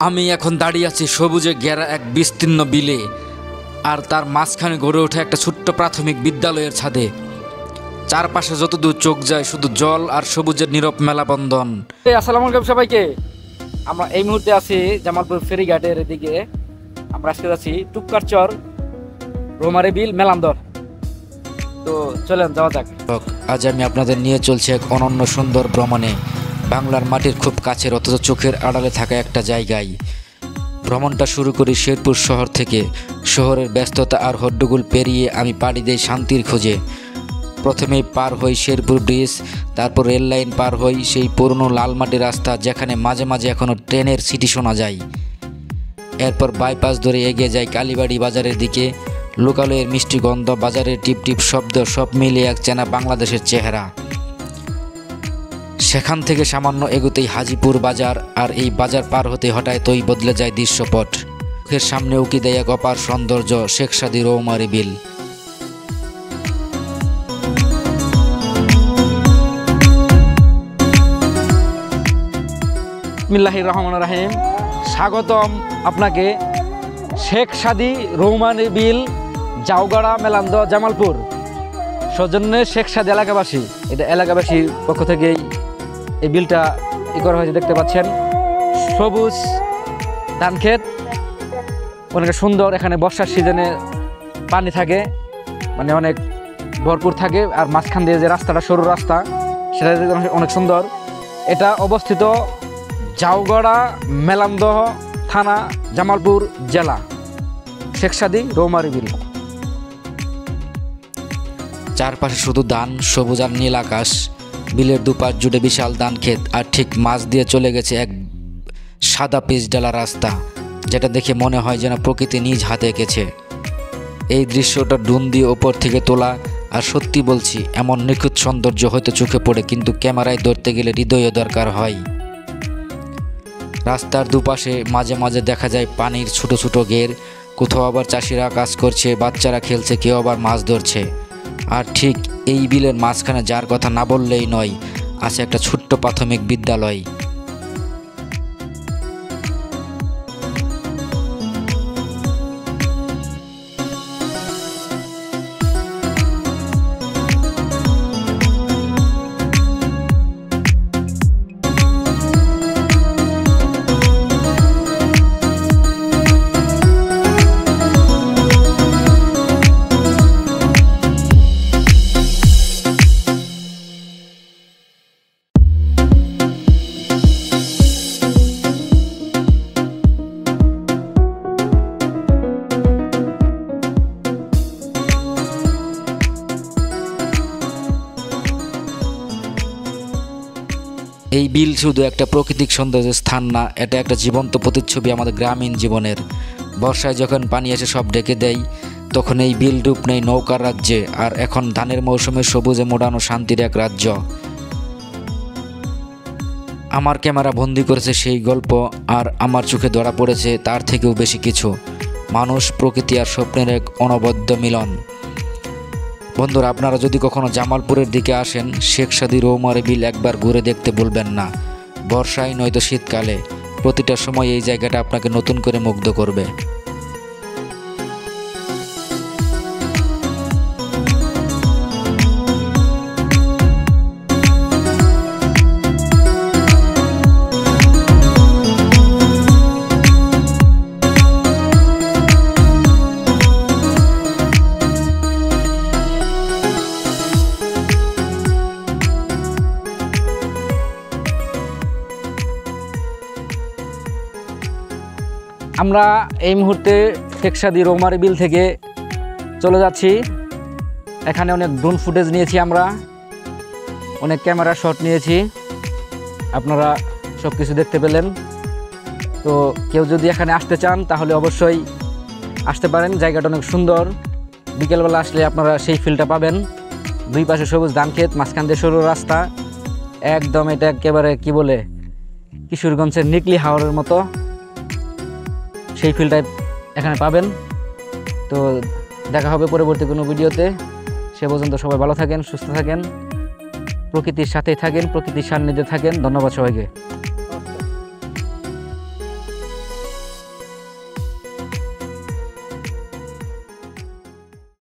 আমি এখন দাঁড়িয়ে আছি সবুজে ঘেরা এক বিস্তীর্ণ বিলে, আর তার মাঝখানে গড়ে ওঠে একটা ছোট্ট প্রাথমিক বিদ্যালয়ের ছাদে। চারপাশে যতদূর চোখ যায় শুধু জল আর সবুজের নীরব মেলাবন্ধন। আসসালামু আলাইকুম সবাইকে। আমরা এই মুহূর্তে আছি জামালপুর ফেরিঘাটের দিকে। আমরা আজকে যাচ্ছি টুপকারচর, রৌমারী বিল, মেলান্দর। তো চলেন যাওয়া যাক। আজ আমি আপনাদের নিয়ে চলছি এক অনন্য সুন্দর ভ্রমণে, বাংলার মাটির খুব কাছের অথচ চোখের আড়ালে থাকা একটা জায়গায়। ভ্রমণটা শুরু করি শেরপুর শহর থেকে। শহরের ব্যস্ততা আর হড্ডগোল পেরিয়ে আমি পাড়ি দেই শান্তির খোঁজে। প্রথমেই পার হই শেরপুর ব্রিজ, তারপর রেল লাইন পার হই সেই পুরনো লাল মাটির রাস্তা যেখানে মাঝে মাঝে এখনও ট্রেনের সিটি শোনা যায়। এরপর বাইপাস ধরে এগিয়ে যাই কালীবাড়ি বাজারের দিকে। লোকালয়ের মিষ্টি গন্ধ, বাজারের টিপ টিপ শব্দ, সব মিলিয়ে এক চেনা বাংলাদেশের চেহারা। সেখান থেকে সামান্য এগোতেই হাজিপুর বাজার, আর এই বাজার পার হতে হঠাৎই বদলে যায় দৃশ্যপট। চোখের সামনে উকি দেয় এক অপার সৌন্দর্য, শেখ সাদী রৌমারী বিল। বিসমিল্লাহির রহমানির রহিম। স্বাগতম আপনাকে শেখ সাদী রৌমারী বিল, জাউগাড়া, মেলান্দ, জামালপুর। সৌজন্যে শেখ সাদী এলাকাবাসী, এটা এলাকাবাসীর পক্ষ থেকেই এই বিলটা করা হয়েছে। দেখতে পাচ্ছেন সবুজ ধান ক্ষেত, অনেক সুন্দর। এখানে বর্ষার সিজনে পানি থাকে, মানে অনেক ভরপুর থাকে। আর মাঝখান দিয়ে যে রাস্তাটা, সরু রাস্তা, সেটা অনেক সুন্দর। এটা অবস্থিত জাউগড়া, মেলান্দহ থানা, জামালপুর জেলা। শেখ সাদী রৌমারী বিল। চারপাশে শুধু ধান, সবুজ আর নীল আকাশ। বিলের দুপাশ জুড়ে বিশাল ধান ক্ষেত, আর ঠিক মাঝ দিয়ে চলে গেছে এক সাদা পিচ ডালা রাস্তা, যেটা দেখে মনে হয় যেন প্রকৃতি নিজ হাতে এঁকেছে। এই দৃশ্যটা ড্রোন দিয়ে ওপর থেকে তোলা, আর সত্যি বলছি এমন নিখুঁত সৌন্দর্য হয়তো চোখে পড়ে, কিন্তু ক্যামেরায় ধরতে গেলে হৃদয়ও দরকার হয়। রাস্তার দুপাশে মাঝে মাঝে দেখা যায় পানির ছোট ছোট ঘের। কোথাও আবার চাষিরা কাজ করছে, বাচ্চারা খেলছে, কেউ আবার মাছ ধরছে। আর ঠিক এই বিলের মাঝখানে, যার কথা না বললেই নয়, আছে একটা ছোট্ট প্রাথমিক বিদ্যালয়। এই বিল শুধু একটা প্রাকৃতিক সৌন্দর্যের স্থান না, এটা একটা জীবন্ত প্রতিচ্ছবি আমাদের গ্রামীণ জীবনের। বর্ষায় যখন পানি এসে সব ঢেকে দেয়, তখন এই বিল রূপ নেই নৌকার রাজ্যে। আর এখন ধানের মৌসুমে সবুজে মোড়ানো শান্তির এক রাজ্য। আমার ক্যামেরা বন্দি করেছে সেই গল্প, আর আমার চোখে ধরা পড়েছে তার থেকেও বেশি কিছু। মানুষ, প্রকৃতি আর স্বপ্নের এক অনবদ্য মিলন। বন্ধুরা, আপনারা যদি কখনো জামালপুরের দিকে আসেন, শেখ সাদী রৌমারী বিল একবার ঘুরে দেখতে ভুলবেন না। বর্ষায় নয়তো শীতকালে, প্রতিটা সময় এই জায়গাটা আপনাকে নতুন করে মুগ্ধ করবে। আমরা এই মুহূর্তে শেখ সাদী রৌমারী বিল থেকে চলে যাচ্ছি। এখানে অনেক ড্রোন ফুটেজ নিয়েছি, আমরা অনেক ক্যামেরা শট নিয়েছি। আপনারা সব কিছু দেখতে পেলেন। তো কেউ যদি এখানে আসতে চান তাহলে অবশ্যই আসতে পারেন। জায়গাটা অনেক সুন্দর। বিকেলবেলা আসলে আপনারা সেই ফিলটা পাবেন। দুই পাশে সবুজ ধান ক্ষেত, মাঝখান দিয়ে সরু রাস্তা। একদম এটা একেবারে কি বলে, কিশোরগঞ্জের নিকলি হাওরের মতো সেই ফিলটাই এখানে পাবেন। তো দেখা হবে পরবর্তী কোনো ভিডিওতে। সে পর্যন্ত সবাই ভালো থাকেন, সুস্থ থাকেন, প্রকৃতির সাথেই থাকেন, প্রকৃতির সান্নিধ্যে থাকেন। ধন্যবাদ সবাইকে।